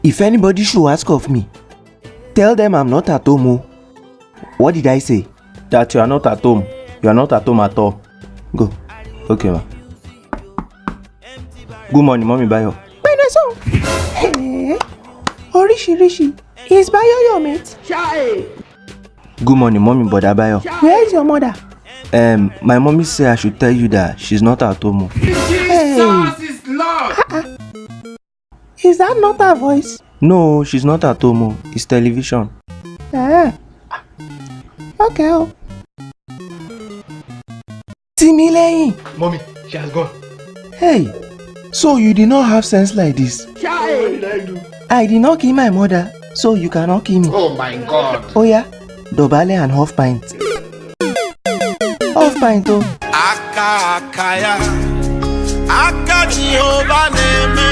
If anybody should ask of me, tell them I'm not at home. Oh. What did I say? That you are not at home. You are not at home at all. Go. Okay, ma. Good morning, Mommy Bayo. Hey, Rishi, is Bayo your mate? Good morning, Mommy Brother Bayo. Where is your mother? My mommy said I should tell you that she's not at home. Jesus is Lord. Is that not her voice? No, she's not at home. It's television. Okay. Timileyin. Mommy, she has gone. Hey, so you did not have sense like this? What did I do? I did not kill my mother, so you cannot kill me. Oh my God. Oh yeah, Dobale and half pint. Half pint, oh. Aka akaya, aka Jehovah name.